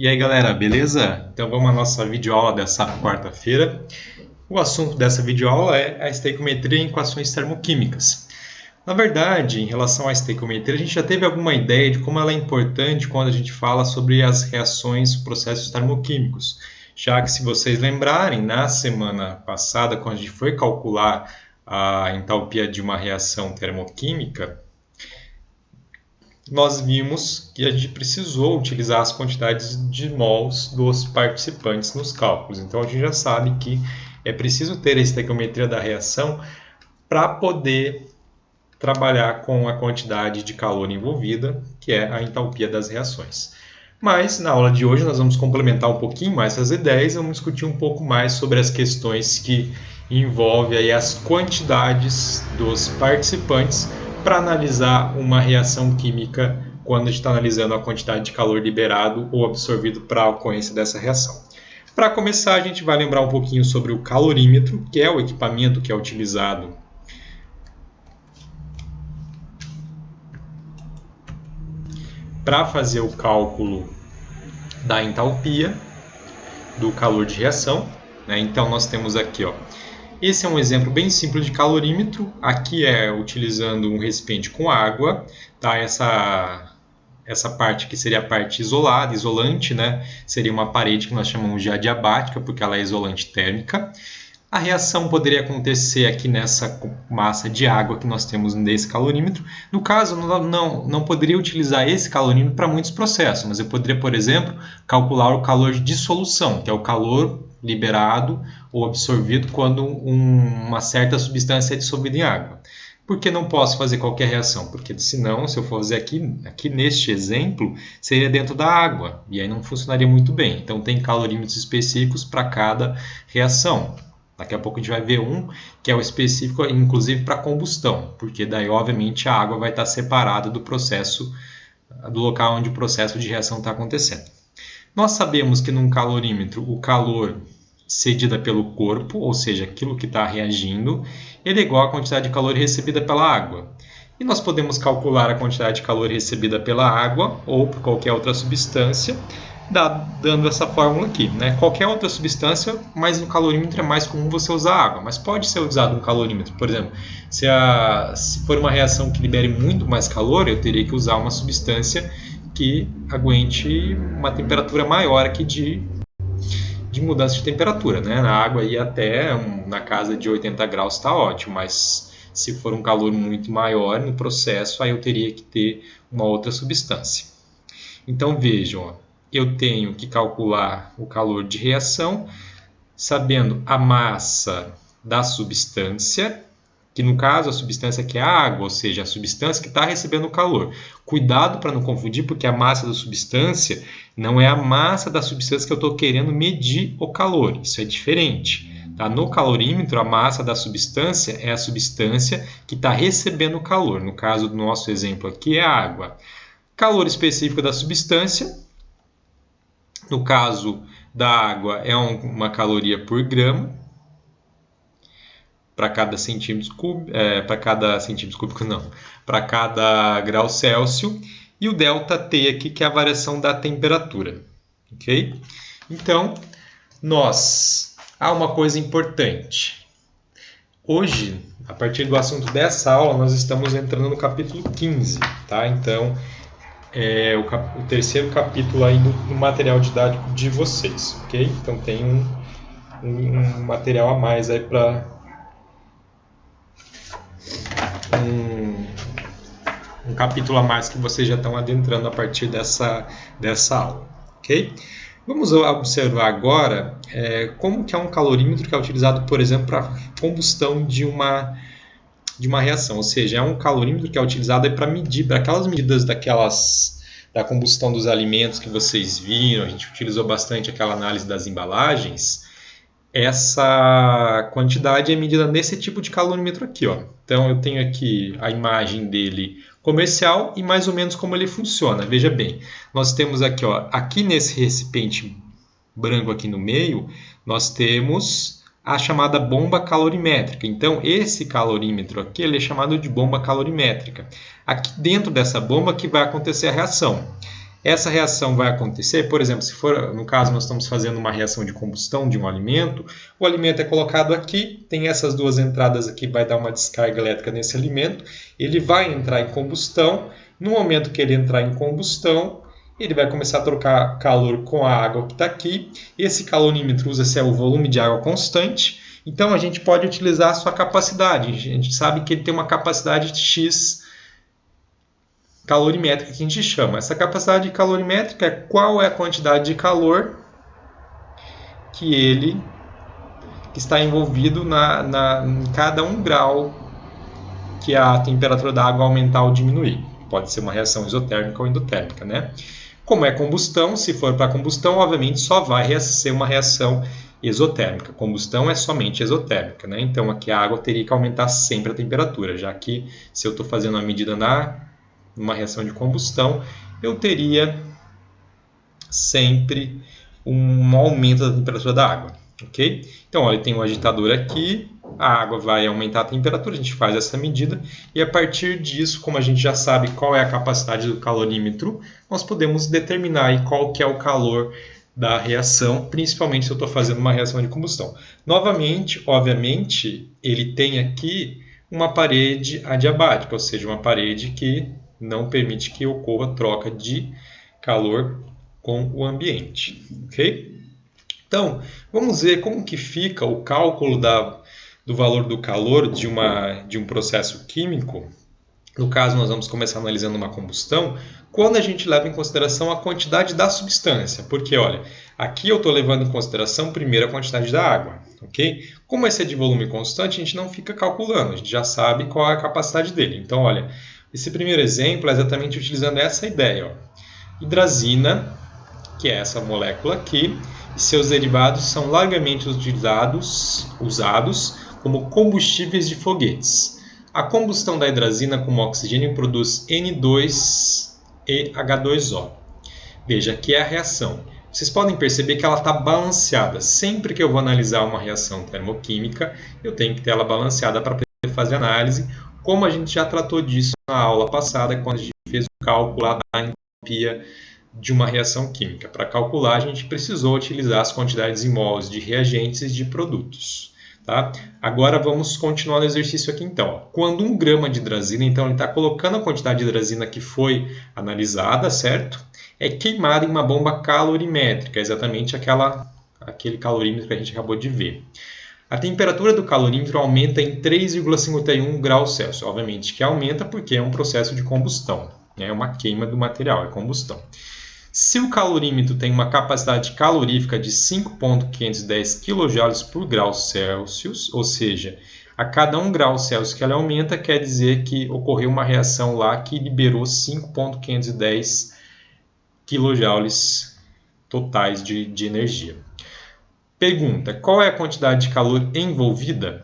E aí galera, beleza? Então vamos à nossa videoaula dessa quarta-feira. O assunto dessa videoaula é a estequiometria em equações termoquímicas. Na verdade, em relação à estequiometria, a gente já teve alguma ideia de como ela é importante quando a gente fala sobre as reações, processos termoquímicos. Já que, se vocês lembrarem, na semana passada, quando a gente foi calcular a entalpia de uma reação termoquímica, nós vimos que a gente precisou utilizar as quantidades de mols dos participantes nos cálculos. Então, a gente já sabe que é preciso ter a estequiometria da reação para poder trabalhar com a quantidade de calor envolvida, que é a entalpia das reações. Mas, na aula de hoje, nós vamos complementar um pouquinho mais essas ideias e vamos discutir um pouco mais sobre as questões que envolvem aí as quantidades dos participantes para analisar uma reação química quando a gente está analisando a quantidade de calor liberado ou absorvido para a ocorrência dessa reação. Para começar, a gente vai lembrar um pouquinho sobre o calorímetro, que é o equipamento que é utilizado para fazer o cálculo da entalpia do calor de reação. Então, nós temos aqui, esse é um exemplo bem simples de calorímetro. Aqui é utilizando um recipiente com água, tá? Essa parte aqui seria a parte isolada, isolante, seria uma parede que nós chamamos de adiabática, porque ela é isolante térmica. A reação poderia acontecer aqui nessa massa de água que nós temos nesse calorímetro. No caso, não poderia utilizar esse calorímetro para muitos processos, mas eu poderia, por exemplo, calcular o calor de dissolução, que é o calor liberado ou absorvido quando uma certa substância é dissolvida em água. Por que não posso fazer qualquer reação? Porque senão, se eu for fazer aqui neste exemplo, seria dentro da água, e aí não funcionaria muito bem. Então, tem calorímetros específicos para cada reação. Daqui a pouco a gente vai ver um que é o específico, inclusive, para combustão, porque daí, obviamente, a água vai estar separada do processo, do local onde o processo de reação está acontecendo. Nós sabemos que num calorímetro, o calor cedido pelo corpo, ou seja, aquilo que está reagindo, ele é igual à quantidade de calor recebida pela água. E nós podemos calcular a quantidade de calor recebida pela água ou por qualquer outra substância, dando essa fórmula aqui. Qualquer outra substância, mas no calorímetro é mais comum você usar água. Mas pode ser usado um calorímetro. Por exemplo, se for uma reação que libere muito mais calor, eu teria que usar uma substância que aguente uma temperatura maior aqui de mudança de temperatura. Na água aí até na casa de 80 graus está ótimo, mas se for um calor muito maior no processo, aí eu teria que ter uma outra substância. Então vejam, eu tenho que calcular o calor de reação, sabendo a massa da substância, que no caso a substância aqui é a água, ou seja, a substância que está recebendo o calor. Cuidado para não confundir, porque a massa da substância não é a massa da substância que eu estou querendo medir o calor, isso é diferente. Tá? No calorímetro, a massa da substância é a substância que está recebendo o calor. No caso do nosso exemplo aqui é a água. Calor específico da substância, no caso da água, é uma caloria por grama para cada centímetro cúbico, para cada grau Celsius, e o ΔT aqui, que é a variação da temperatura. Ok? Então, há uma coisa importante. Hoje, a partir do assunto dessa aula, nós estamos entrando no capítulo 15, tá? Então, é o terceiro capítulo aí no material didático de vocês, ok? Então tem um material a mais aí para um capítulo a mais que vocês já estão adentrando a partir dessa aula, ok? Vamos observar agora como que é um calorímetro que é utilizado, por exemplo, para combustão de uma reação, ou seja, é um calorímetro que é utilizado para medir, para aquelas medidas da combustão dos alimentos que vocês viram, a gente utilizou bastante aquela análise das embalagens. Essa quantidade é medida nesse tipo de calorímetro aqui. Então, eu tenho aqui a imagem dele comercial e mais ou menos como ele funciona. Veja bem, nós temos aqui, aqui nesse recipiente branco aqui no meio, nós temos a chamada bomba calorimétrica. Então, esse calorímetro aqui ele é chamado de bomba calorimétrica. Aqui dentro dessa bomba que vai acontecer a reação. Essa reação vai acontecer, por exemplo, se for, no caso, nós estamos fazendo uma reação de combustão de um alimento, o alimento é colocado aqui, tem essas duas entradas aqui, vai dar uma descarga elétrica nesse alimento, ele vai entrar em combustão, no momento que ele entrar em combustão, ele vai começar a trocar calor com a água que está aqui, esse calorímetro usa-se o volume de água constante, então a gente pode utilizar a sua capacidade, a gente sabe que ele tem uma capacidade de X calorimétrica que a gente chama. Essa capacidade calorimétrica é qual é a quantidade de calor que está envolvido em cada 1 grau que a temperatura da água aumentar ou diminuir. Pode ser uma reação isotérmica ou endotérmica, né? Como é combustão, se for para combustão, obviamente só vai ser uma reação exotérmica. Combustão é somente exotérmica, né? Então aqui a água teria que aumentar sempre a temperatura, já que se eu estou fazendo a medida numa reação de combustão, eu teria sempre um aumento da temperatura da água, ok? Então, olha, tem um agitador aqui, a água vai aumentar a temperatura, a gente faz essa medida, e a partir disso, como a gente já sabe qual é a capacidade do calorímetro, nós podemos determinar aí qual que é o calor da reação, principalmente se eu estou fazendo uma reação de combustão. Novamente, obviamente, ele tem aqui uma parede adiabática, ou seja, uma parede que não permite que ocorra troca de calor com o ambiente, ok? Então, vamos ver como que fica o cálculo do valor do calor de um processo químico. No caso, nós vamos começar analisando uma combustão, quando a gente leva em consideração a quantidade da substância. Porque, olha, aqui eu estou levando em consideração primeiro a quantidade da água, ok? Como esse é de volume constante, a gente não fica calculando, a gente já sabe qual é a capacidade dele. Então, olha, esse primeiro exemplo é exatamente utilizando essa ideia. Ó. Hidrazina, que é essa molécula aqui, e seus derivados são largamente usados como combustíveis de foguetes. A combustão da hidrazina com oxigênio produz N2 e H2O. Veja, aqui é a reação. Vocês podem perceber que ela está balanceada. Sempre que eu vou analisar uma reação termoquímica, eu tenho que ter ela balanceada para poder fazer análise, como a gente já tratou disso na aula passada, quando a gente fez o cálculo da entropia de uma reação química. Para calcular, a gente precisou utilizar as quantidades em mols de reagentes e de produtos. Tá? Agora vamos continuar no exercício aqui então. Quando 1 grama de hidrazina, então ele está colocando a quantidade de hidrazina que foi analisada, certo? É queimada em uma bomba calorimétrica, exatamente aquele calorímetro que a gente acabou de ver. A temperatura do calorímetro aumenta em 3,51 graus Celsius. Obviamente que aumenta porque é um processo de combustão. É uma queima do material, é combustão. Se o calorímetro tem uma capacidade calorífica de 5,510 kJ por grau Celsius, ou seja, a cada 1 grau Celsius que ela aumenta, quer dizer que ocorreu uma reação lá que liberou 5,510 kJ totais de energia. Pergunta, qual é a quantidade de calor envolvida?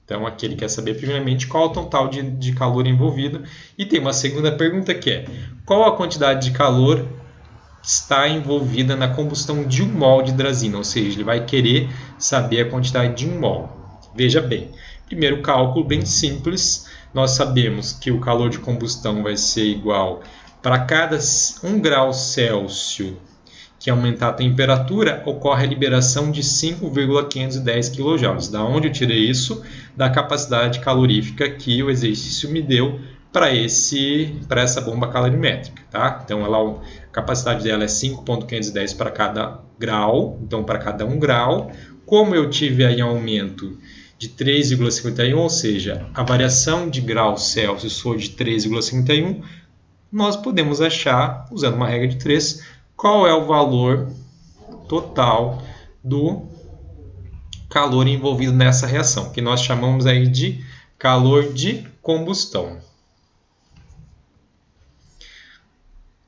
Então, aqui ele quer saber, primeiramente, qual é o total de calor envolvido. E tem uma segunda pergunta que é, qual a quantidade de calor está envolvida na combustão de 1 mol de hidrazina? Ou seja, ele vai querer saber a quantidade de 1 mol. Veja bem, primeiro cálculo bem simples. Nós sabemos que o calor de combustão vai ser igual para cada 1 grau Celsius que aumentar a temperatura, ocorre a liberação de 5,510 kJ. Da onde eu tirei isso? Da capacidade calorífica que o exercício me deu para essa bomba calorimétrica. Tá? Então, a capacidade dela é 5,510 para cada grau, então para cada 1 grau. Como eu tive aí um aumento de 3,51, ou seja, a variação de graus Celsius foi de 3,51, nós podemos achar, usando uma regra de 3, qual é o valor total do calor envolvido nessa reação, que nós chamamos aí de calor de combustão.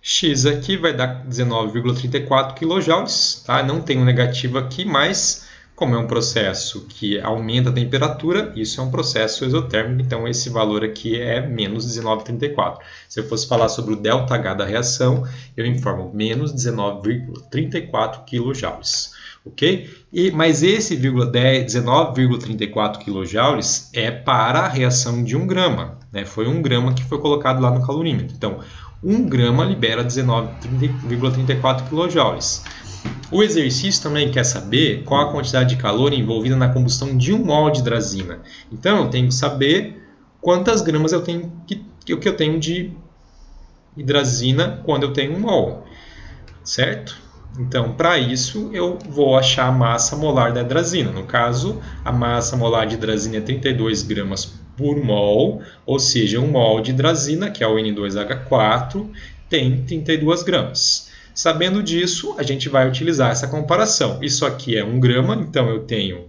X aqui vai dar 19,34 kJ, tá? Não tem um negativo aqui, mas como é um processo que aumenta a temperatura, isso é um processo exotérmico, então esse valor aqui é menos 19,34. Se eu fosse falar sobre o ΔH da reação, eu informo menos 19,34 kJ, ok? Mas esse 19,34 kJ é para a reação de 1 grama, né? Foi 1 grama que foi colocado lá no calorímetro. Então, 1 grama libera 19,34 kJ. O exercício também quer saber qual a quantidade de calor envolvida na combustão de 1 mol de hidrazina. Então, eu tenho que saber quantas gramas eu tenho de hidrazina quando eu tenho 1 mol, certo? Então, para isso, eu vou achar a massa molar da hidrazina. No caso, a massa molar de hidrazina é 32 gramas por mol, ou seja, 1 mol de hidrazina, que é o N2H4, tem 32 gramas. Sabendo disso, a gente vai utilizar essa comparação. Isso aqui é 1 grama, então eu tenho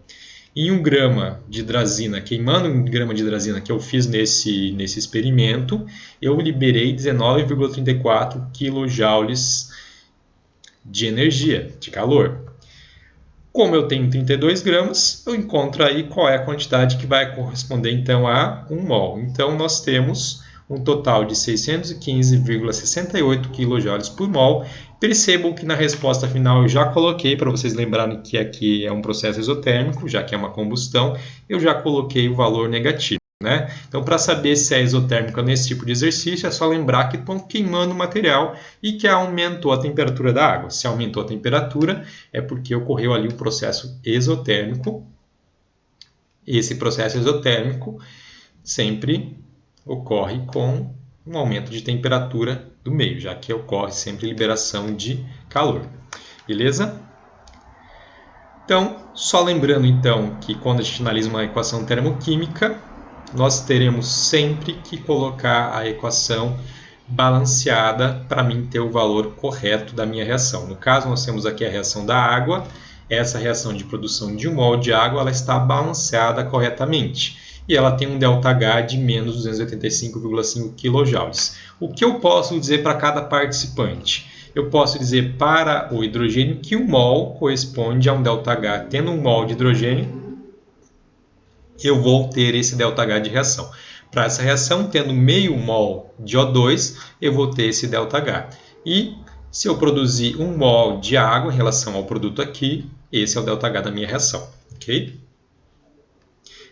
em 1 grama de hidrazina, queimando 1 grama de hidrazina que eu fiz nesse experimento, eu liberei 19,34 kJ de energia, de calor. Como eu tenho 32 gramas, eu encontro aí qual é a quantidade que vai corresponder então a 1 mol. Então nós temos um total de 615,68 kJ por mol. Percebam que na resposta final eu já coloquei, para vocês lembrarem que aqui é um processo exotérmico, já que é uma combustão, eu já coloquei o valor negativo, né? Então, para saber se é exotérmica nesse tipo de exercício, é só lembrar que estão queimando o material e que aumentou a temperatura da água. Se aumentou a temperatura, é porque ocorreu ali um processo exotérmico. Esse processo exotérmico sempre ocorre com um aumento de temperatura do meio, já que ocorre sempre liberação de calor. Beleza? Então, só lembrando então que quando a gente analisa uma equação termoquímica, nós teremos sempre que colocar a equação balanceada para mim ter o valor correto da minha reação. No caso, nós temos aqui a reação da água. Essa reação de produção de 1 mol de água ela está balanceada corretamente. E ela tem um ΔH de menos 285,5 kJ. O que eu posso dizer para cada participante? Eu posso dizer para o hidrogênio que 1 mol corresponde a um ΔH. Tendo 1 mol de hidrogênio, eu vou ter esse ΔH de reação. Para essa reação, tendo meio mol de O2, eu vou ter esse ΔH. E se eu produzir 1 mol de água em relação ao produto aqui, esse é o ΔH da minha reação. Ok?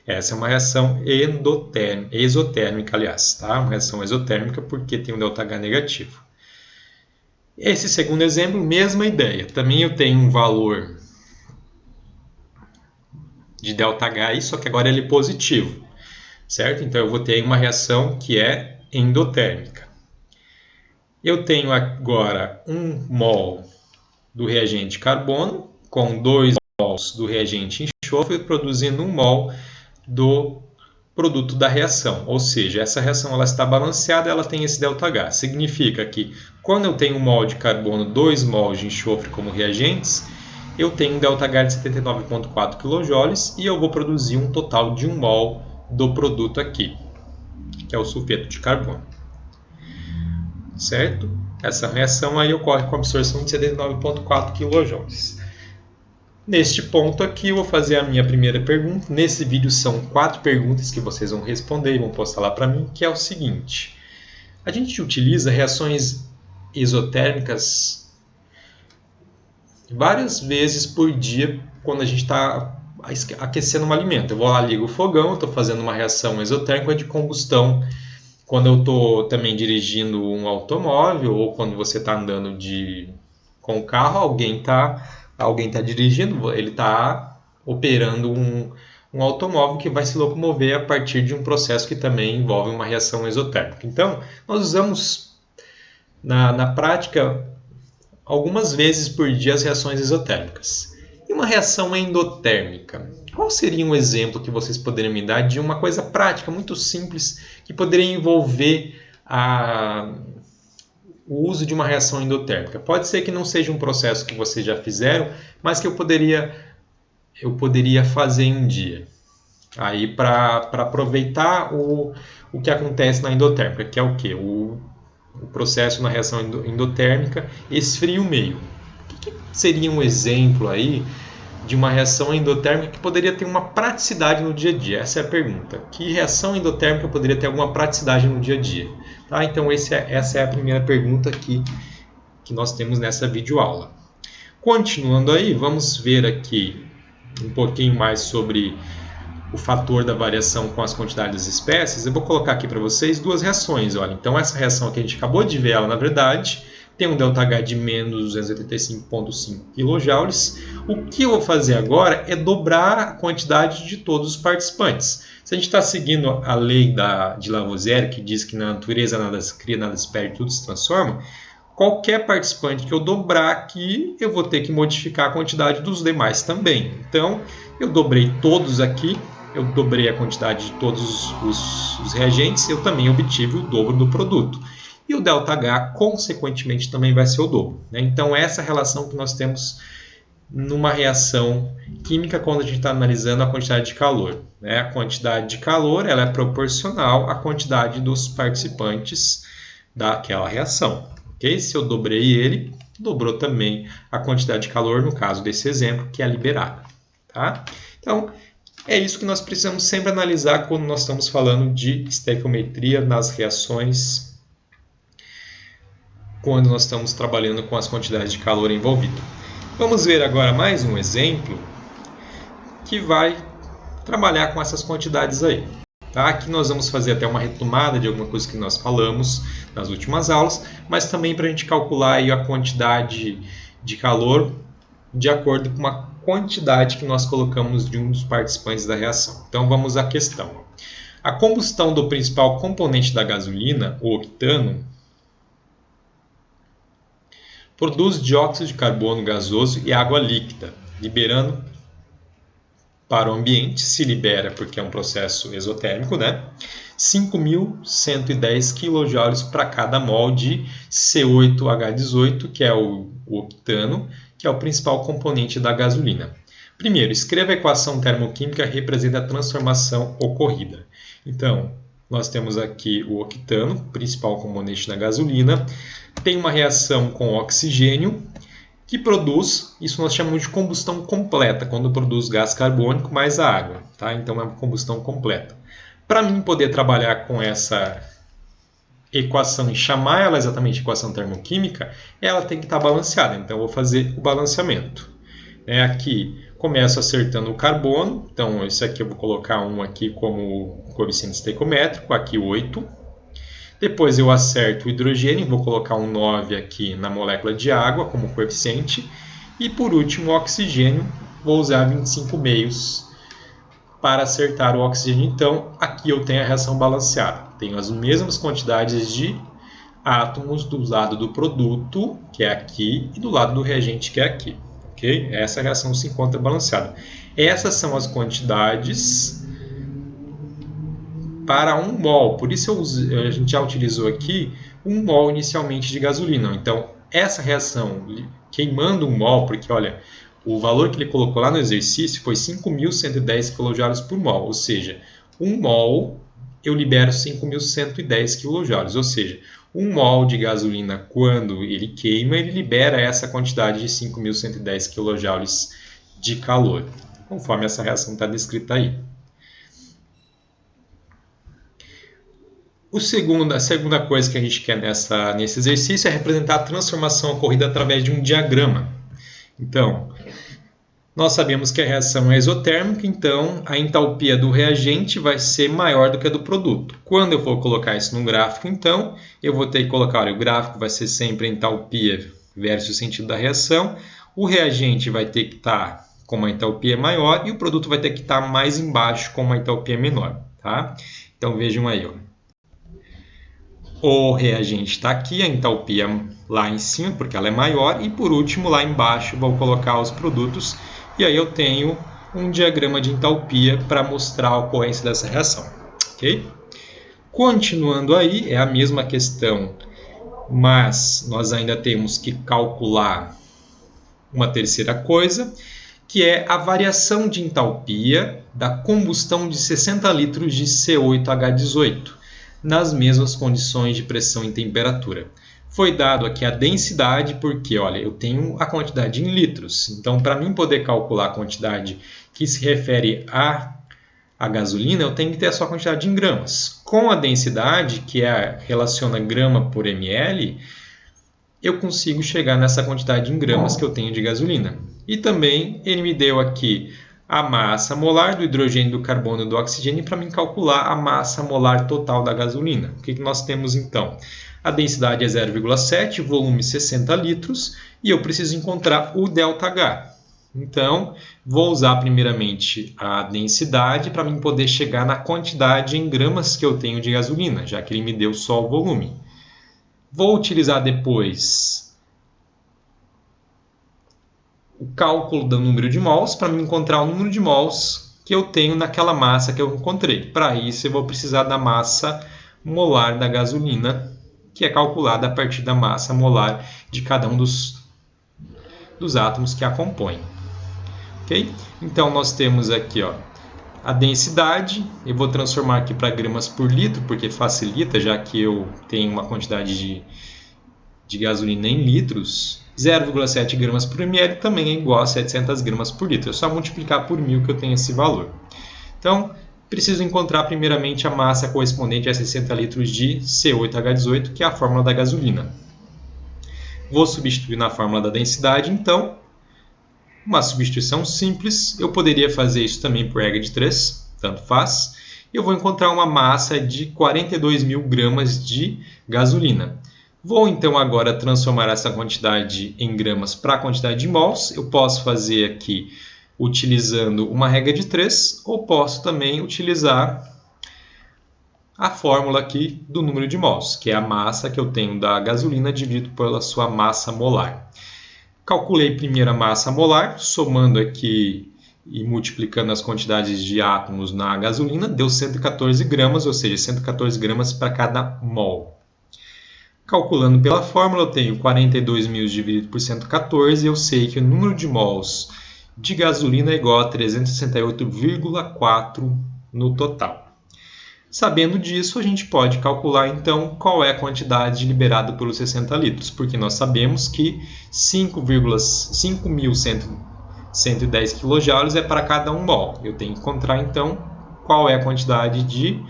Essa é uma reação exotérmica, aliás, tá? Uma reação exotérmica porque tem um ΔH negativo. Esse segundo exemplo, mesma ideia. Também eu tenho um valor de ΔH aí, só que agora ele é positivo, certo? Então eu vou ter uma reação que é endotérmica. Eu tenho agora 1 mol do reagente carbono com 2 mols do reagente enxofre, produzindo 1 mol do produto da reação. Ou seja, essa reação ela está balanceada, ela tem esse ΔH. Significa que quando eu tenho 1 mol de carbono, 2 mols de enxofre como reagentes, eu tenho um ΔH de 79,4 kJ e eu vou produzir um total de 1 mol do produto aqui, que é o sulfeto de carbono. Certo? Essa reação aí ocorre com absorção de 79,4 kJ. Neste ponto aqui eu vou fazer a minha primeira pergunta. Nesse vídeo são 4 perguntas que vocês vão responder e vão postar lá para mim, que é o seguinte. A gente utiliza reações exotérmicas várias vezes por dia quando a gente está aquecendo um alimento. Eu vou lá, ligo o fogão, estou fazendo uma reação exotérmica de combustão. Quando eu estou também dirigindo um automóvel ou quando você está andando com o carro, alguém está dirigindo, ele está operando um automóvel que vai se locomover a partir de um processo que também envolve uma reação exotérmica. Então, nós usamos na prática algumas vezes por dia as reações exotérmicas. E uma reação endotérmica? Qual seria um exemplo que vocês poderiam me dar de uma coisa prática, muito simples, que poderia envolver o uso de uma reação endotérmica? Pode ser que não seja um processo que vocês já fizeram, mas que eu poderia fazer em um dia. Aí para aproveitar o que acontece na endotérmica, que é o quê? O processo na reação endotérmica esfria o meio. O que seria um exemplo aí de uma reação endotérmica que poderia ter uma praticidade no dia a dia? Essa é a pergunta. Que reação endotérmica poderia ter alguma praticidade no dia a dia? Tá? Então essa é a primeira pergunta que nós temos nessa videoaula. Continuando aí, vamos ver aqui um pouquinho mais sobre o fator da variação com as quantidades das espécies, eu vou colocar aqui para vocês duas reações. Olha, então essa reação que a gente acabou de ver, ela na verdade tem um ΔH de menos 285,5 kJ. O que eu vou fazer agora é dobrar a quantidade de todos os participantes. Se a gente está seguindo a lei de Lavoisier, que diz que na natureza nada se cria, nada se perde, tudo se transforma, qualquer participante que eu dobrar aqui, eu vou ter que modificar a quantidade dos demais também. Então, eu dobrei todos aqui, eu dobrei a quantidade de todos os reagentes, eu também obtive o dobro do produto. E o ΔH, consequentemente, também vai ser o dobro. Então, essa é a relação que nós temos numa reação química quando a gente está analisando a quantidade de calor. A quantidade de calor ela é proporcional à quantidade dos participantes daquela reação. Okay? Se eu dobrei ele, dobrou também a quantidade de calor, no caso desse exemplo, que é liberada. Tá? Então, é isso que nós precisamos sempre analisar quando nós estamos falando de estequiometria nas reações, quando nós estamos trabalhando com as quantidades de calor envolvidas. Vamos ver agora mais um exemplo que vai trabalhar com essas quantidades aí. Tá? Aqui nós vamos fazer até uma retomada de alguma coisa que nós falamos nas últimas aulas, mas também para a gente calcular aí a quantidade de calor de acordo com a quantidade que nós colocamos de um dos participantes da reação. Então vamos à questão. A combustão do principal componente da gasolina, o octano, produz dióxido de carbono gasoso e água líquida, liberando para o ambiente, se libera porque é um processo exotérmico, 5.110 kJ para cada mol de C8H18, que é o octano, que é o principal componente da gasolina. Primeiro, escreva a equação termoquímica que representa a transformação ocorrida. Então, nós temos aqui o octano, principal componente da gasolina, tem uma reação com oxigênio, que produz, isso nós chamamos de combustão completa, quando produz gás carbônico mais a água. Tá? Então é uma combustão completa. Para mim poder trabalhar com essa equação e chamar ela exatamente de equação termoquímica, ela tem que estar balanceada. Então eu vou fazer o balanceamento. Aqui começo acertando o carbono, então esse aqui eu vou colocar um aqui como coeficiente estequiométrico, aqui 8. Depois eu acerto o hidrogênio, vou colocar um 9 aqui na molécula de água como coeficiente. E por último o oxigênio, vou usar 25 meios para acertar o oxigênio. Então aqui eu tenho a reação balanceada. Tenho as mesmas quantidades de átomos do lado do produto, que é aqui, e do lado do reagente, que é aqui. Okay? Essa reação se encontra balanceada. Essas são as quantidades para 1 mol. Por isso a gente já utilizou aqui 1 mol inicialmente de gasolina. Então, essa reação queimando 1 mol, porque olha, o valor que ele colocou lá no exercício foi 5.110 kJ por mol, ou seja, 1 mol eu libero 5.110 kJ, ou seja, 1 mol de gasolina, quando ele queima, ele libera essa quantidade de 5.110 kJ de calor, conforme essa reação está descrita aí. A segunda coisa que a gente quer nesse exercício é representar a transformação ocorrida através de um diagrama. Então, nós sabemos que a reação é exotérmica, então a entalpia do reagente vai ser maior do que a do produto. Quando eu for colocar isso no gráfico, então, eu vou ter que colocar, olha, o gráfico vai ser sempre a entalpia versus o sentido da reação, o reagente vai ter que estar com uma entalpia maior e o produto vai ter que estar mais embaixo com uma entalpia menor. Tá? Então vejam aí, ó. O reagente está aqui, a entalpia lá em cima, porque ela é maior, e por último, lá embaixo, vou colocar os produtos, e aí eu tenho um diagrama de entalpia para mostrar a ocorrência dessa reação. Okay? Continuando aí, é a mesma questão, mas nós ainda temos que calcular uma terceira coisa, que é a variação de entalpia da combustão de 60 litros de C8H18. Nas mesmas condições de pressão e temperatura. Foi dado aqui a densidade, porque olha, eu tenho a quantidade em litros. Então, para mim poder calcular a quantidade que se refere à gasolina, eu tenho que ter a sua quantidade em gramas. Com a densidade, que relaciona grama por ml, eu consigo chegar nessa quantidade em gramas que eu tenho de gasolina. E também ele me deu aqui a massa molar do hidrogênio, do carbono e do oxigênio para mim calcular a massa molar total da gasolina. O que nós temos então? A densidade é 0,7, volume 60 litros e eu preciso encontrar o ΔH. Então, vou usar primeiramente a densidade para mim poder chegar na quantidade em gramas que eu tenho de gasolina, já que ele me deu só o volume. Vou utilizar depois o cálculo do número de mols para me encontrar o número de mols que eu tenho naquela massa que eu encontrei. Para isso, eu vou precisar da massa molar da gasolina, que é calculada a partir da massa molar de cada um dos átomos que a compõem. Okay? Então, nós temos aqui a densidade. Eu vou transformar aqui para gramas por litro, porque facilita, já que eu tenho uma quantidade de gasolina em litros. 0,7 gramas por ml também é igual a 700 gramas por litro. É só multiplicar por 1000 que eu tenho esse valor. Então, preciso encontrar primeiramente a massa correspondente a 60 litros de C8H18, que é a fórmula da gasolina. Vou substituir na fórmula da densidade, então, uma substituição simples. Eu poderia fazer isso também por regra de 3, tanto faz. Eu vou encontrar uma massa de 42.000 gramas de gasolina. Vou então agora transformar essa quantidade em gramas para a quantidade de mols. Eu posso fazer aqui utilizando uma regra de 3 ou posso também utilizar a fórmula aqui do número de mols, que é a massa que eu tenho da gasolina dividido pela sua massa molar. Calculei primeiro a massa molar, somando aqui e multiplicando as quantidades de átomos na gasolina, deu 114 gramas, ou seja, 114 gramas para cada mol. Calculando pela fórmula, eu tenho 42.000 dividido por 114, e eu sei que o número de mols de gasolina é igual a 368,4 no total. Sabendo disso, a gente pode calcular então qual é a quantidade liberada pelos 60 litros, porque nós sabemos que 5.110 kJ é para cada 1 mol. Eu tenho que encontrar então qual é a quantidade de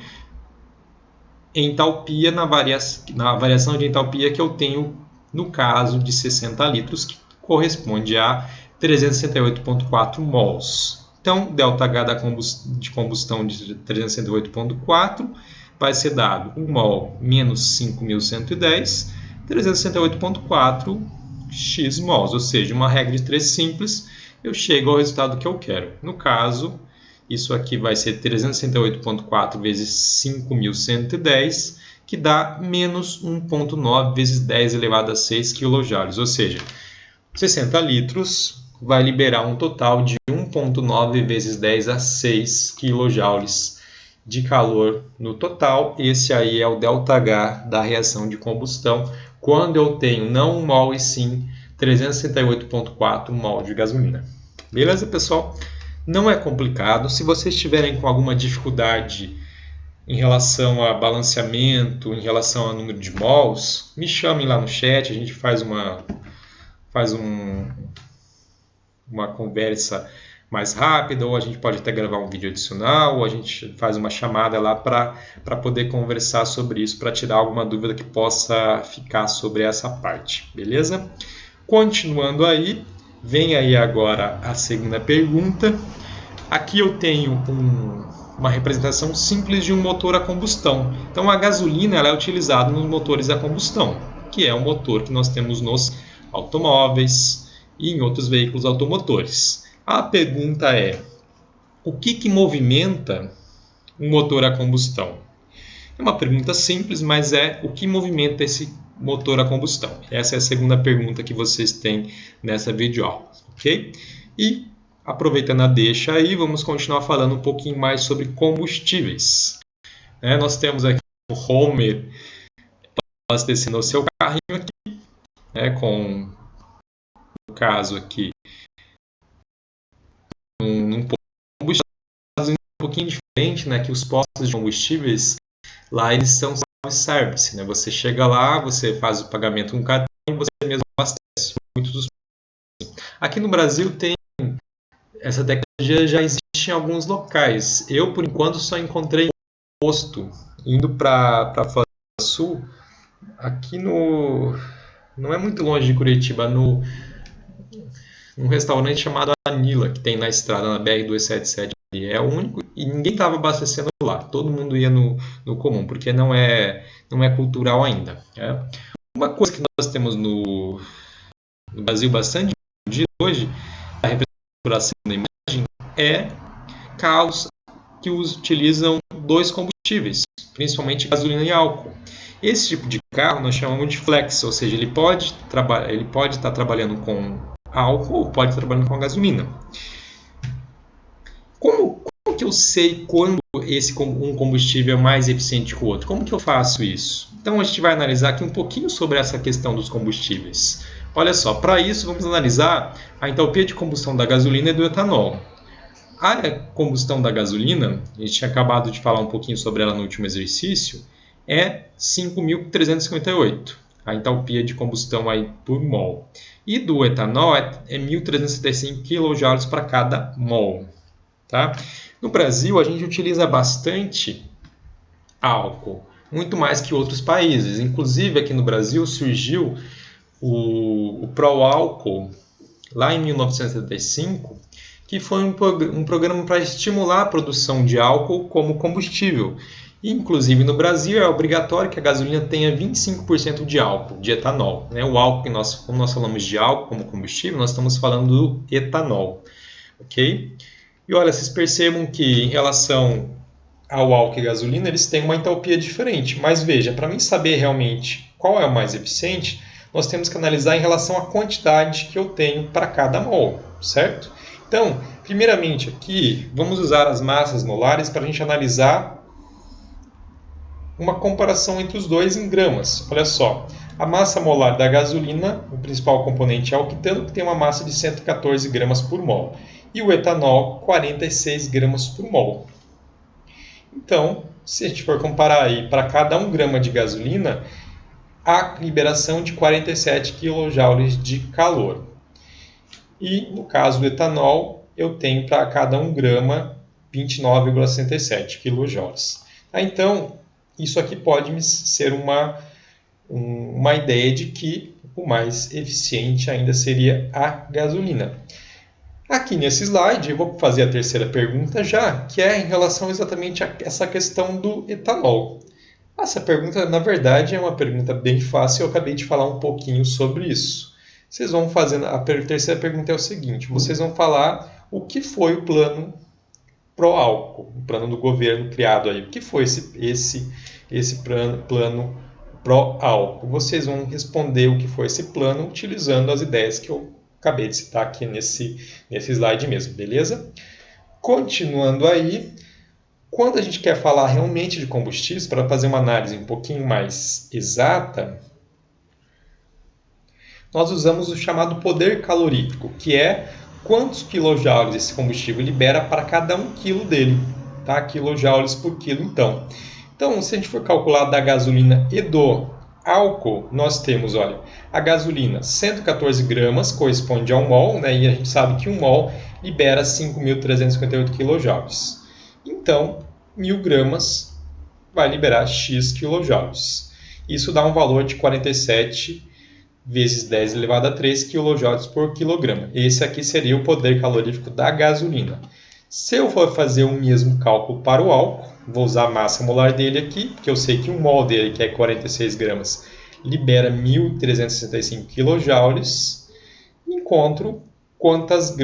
entalpia na variação de entalpia que eu tenho no caso de 60 litros, que corresponde a 368,4 mols. Então, ΔH de combustão de 368,4 vai ser dado 1 mol menos 5.110, 368,4 x mols, ou seja, uma regra de 3 simples, eu chego ao resultado que eu quero. No caso, isso aqui vai ser 368,4 vezes 5.110, que dá menos 1,9 vezes 10 elevado a 6 kJ, ou seja, 60 litros vai liberar um total de 1,9 vezes 10 a 6 kJ de calor no total. Esse aí é o ΔH da reação de combustão, quando eu tenho não 1 mol e sim 368,4 mol de gasolina. Beleza, pessoal? Não é complicado. Se vocês estiverem com alguma dificuldade em relação a balanceamento, em relação ao número de mols, me chamem lá no chat, a gente faz uma conversa mais rápida, ou a gente pode até gravar um vídeo adicional, ou a gente faz uma chamada lá para poder conversar sobre isso, para tirar alguma dúvida que possa ficar sobre essa parte, beleza? Continuando aí, vem aí agora a segunda pergunta. Aqui eu tenho uma representação simples de um motor a combustão. Então a gasolina ela é utilizada nos motores a combustão, que é o motor que nós temos nos automóveis e em outros veículos automotores. A pergunta é: o que movimenta um motor a combustão? É uma pergunta simples, mas é o que movimenta esse motor a combustão? Essa é a segunda pergunta que vocês têm nessa videoaula, ok? E aproveitando a deixa aí, vamos continuar falando um pouquinho mais sobre combustíveis. Nós temos aqui o Homer abastecendo o seu carrinho aqui, com no caso aqui num combustível um pouquinho diferente, que os postos de combustíveis lá eles são self-service, Você chega lá, você faz o pagamento com cartão e você mesmo abastece. Muitos dos... Aqui no Brasil essa tecnologia já existe em alguns locais. Eu, por enquanto, só encontrei um posto indo para Foz do Sul, aqui não é muito longe de Curitiba, um restaurante chamado Anila, que tem na estrada, na BR-277. É o único, e ninguém estava abastecendo lá. Todo mundo ia no comum, porque não é cultural ainda. Né? Uma coisa que nós temos no Brasil bastante hoje, a representação da imagem, é carros que utilizam dois combustíveis, principalmente gasolina e álcool. Esse tipo de carro nós chamamos de flex, ou seja, ele pode estar trabalhando com álcool ou pode estar trabalhando com a gasolina. Como que eu sei quando um combustível é mais eficiente que o outro? Como que eu faço isso? Então a gente vai analisar aqui um pouquinho sobre essa questão dos combustíveis. Olha só, para isso vamos analisar a entalpia de combustão da gasolina e do etanol. A combustão da gasolina, a gente tinha acabado de falar um pouquinho sobre ela no último exercício, é 5.358, a entalpia de combustão aí por mol. E do etanol é 1.375 kJ para cada mol. Tá? No Brasil, a gente utiliza bastante álcool, muito mais que outros países. Inclusive, aqui no Brasil surgiu o Proálcool, lá em 1975, que foi um programa para estimular a produção de álcool como combustível. E, inclusive, no Brasil é obrigatório que a gasolina tenha 25% de álcool, de etanol. Né? O álcool, como nós falamos de álcool como combustível, nós estamos falando do etanol. Ok? E olha, vocês percebam que em relação ao álcool e gasolina, eles têm uma entalpia diferente. Mas veja, para mim saber realmente qual é o mais eficiente, nós temos que analisar em relação à quantidade que eu tenho para cada mol, certo? Então, primeiramente aqui, vamos usar as massas molares para a gente analisar uma comparação entre os dois em gramas. Olha só, a massa molar da gasolina, o principal componente é o octano, que tem uma massa de 114 gramas por mol. E o etanol, 46 gramas por mol. Então, se a gente for comparar aí para cada 1 grama de gasolina, há liberação de 47 kJ de calor. E no caso do etanol, eu tenho para cada 1 grama 29,67 kJ. Então, isso aqui pode me ser uma ideia de que o mais eficiente ainda seria a gasolina. Aqui nesse slide, eu vou fazer a terceira pergunta já, que é em relação exatamente a essa questão do etanol. Essa pergunta, na verdade, é uma pergunta bem fácil, eu acabei de falar um pouquinho sobre isso. Vocês vão fazer, a terceira pergunta é o seguinte, vocês vão falar o que foi o plano pró-álcool, o plano do governo criado aí. O que foi esse plano pró-álcool? Vocês vão responder o que foi esse plano utilizando as ideias que eu acabei de citar aqui nesse slide mesmo, beleza? Continuando aí, quando a gente quer falar realmente de combustíveis, para fazer uma análise um pouquinho mais exata, nós usamos o chamado poder calorífico, que é quantos quilojoules esse combustível libera para cada 1 quilo dele, tá? Quilojoules por quilo, então. Então, se a gente for calcular da gasolina e do álcool, nós temos, olha, a gasolina 114 gramas corresponde a 1 mol, né? E a gente sabe que 1 mol libera 5.358 quilojoules. Então, 1.000 gramas vai liberar X quilojoules. Isso dá um valor de 47 vezes 10 elevado a 3 kJ por quilograma. Esse aqui seria o poder calorífico da gasolina. Se eu for fazer o mesmo cálculo para o álcool, vou usar a massa molar dele aqui, porque eu sei que um mol dele, que é 46 gramas, libera 1.365 kJ. Encontro quantos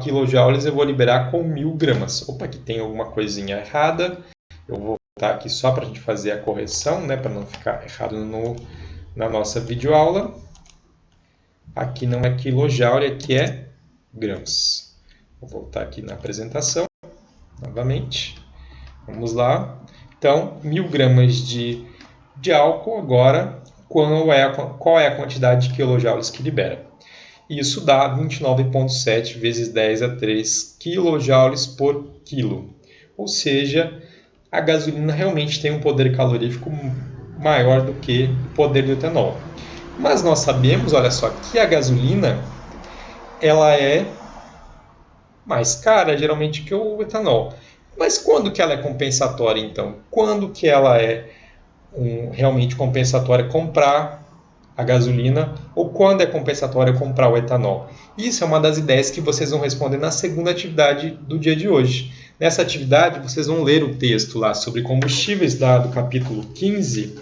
quilojoules eu vou liberar com 1.000 gramas. Opa, aqui tem alguma coisinha errada. Eu vou voltar aqui só para a gente fazer a correção, né, para não ficar errado na nossa videoaula. Aqui não é quilojoule, aqui é gramas. Vou voltar aqui na apresentação, novamente. Vamos lá. Então, 1.000 gramas de álcool, agora, qual é a quantidade de quilojoules que libera? Isso dá 29,7 vezes 10 a 3 quilojoules por quilo. Ou seja, a gasolina realmente tem um poder calorífico maior do que o poder do etanol. Mas nós sabemos, olha só, que a gasolina ela é mais cara, geralmente, que o etanol. Mas quando que ela é compensatória, então? Quando que ela é realmente compensatória comprar a gasolina ou quando é compensatório comprar o etanol? Isso é uma das ideias que vocês vão responder na segunda atividade do dia de hoje. Nessa atividade, vocês vão ler o texto lá sobre combustíveis do capítulo 15,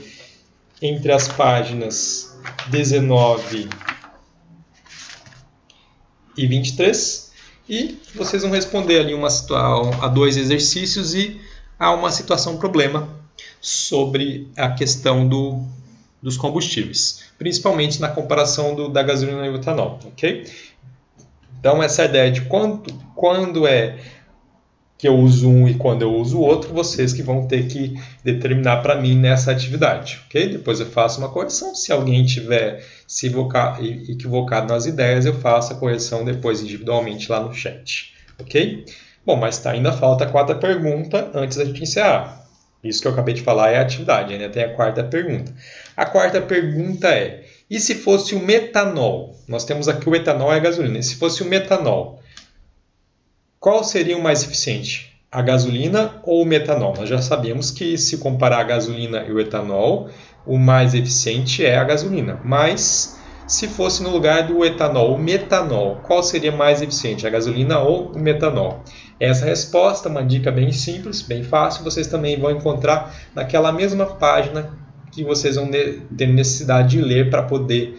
entre as páginas 19 e 23, e vocês vão responder ali a 2 exercícios e a uma situação problema sobre a questão dos combustíveis, principalmente na comparação da gasolina e o etanol, ok? Então, essa ideia de quando é que eu uso um e quando eu uso o outro, vocês que vão ter que determinar para mim nessa atividade, ok? Depois eu faço uma correção. Se alguém tiver se equivocado nas ideias, eu faço a correção depois individualmente lá no chat, ok? Bom, mas ainda falta a quarta pergunta antes da gente encerrar. Isso que eu acabei de falar é a atividade, ainda tem a quarta pergunta. A quarta pergunta é: e se fosse o metanol? Nós temos aqui o etanol e a gasolina. E se fosse o metanol, qual seria o mais eficiente? A gasolina ou o metanol? Nós já sabemos que se comparar a gasolina e o etanol, o mais eficiente é a gasolina. Mas se fosse no lugar do etanol, o metanol, qual seria mais eficiente? A gasolina ou o metanol? Essa resposta é uma dica bem simples, bem fácil. Vocês também vão encontrar naquela mesma página que vocês vão ter necessidade de ler para poder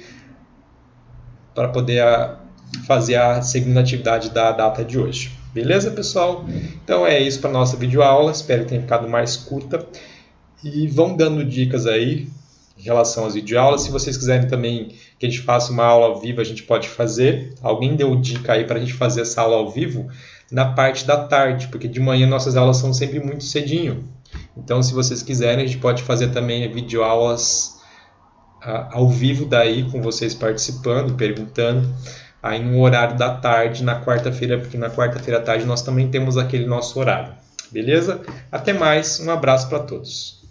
fazer a segunda atividade da data de hoje. Beleza, pessoal? Então é isso para a nossa videoaula. Espero que tenha ficado mais curta. E vão dando dicas aí em relação às videoaulas. Se vocês quiserem também que a gente faça uma aula ao vivo, a gente pode fazer. Alguém deu dica aí para a gente fazer essa aula ao vivo na parte da tarde, porque de manhã nossas aulas são sempre muito cedinho. Então, se vocês quiserem, a gente pode fazer também videoaulas ao vivo daí, com vocês participando, perguntando, aí no horário da tarde, na quarta-feira, porque na quarta-feira à tarde nós também temos aquele nosso horário. Beleza? Até mais, um abraço para todos.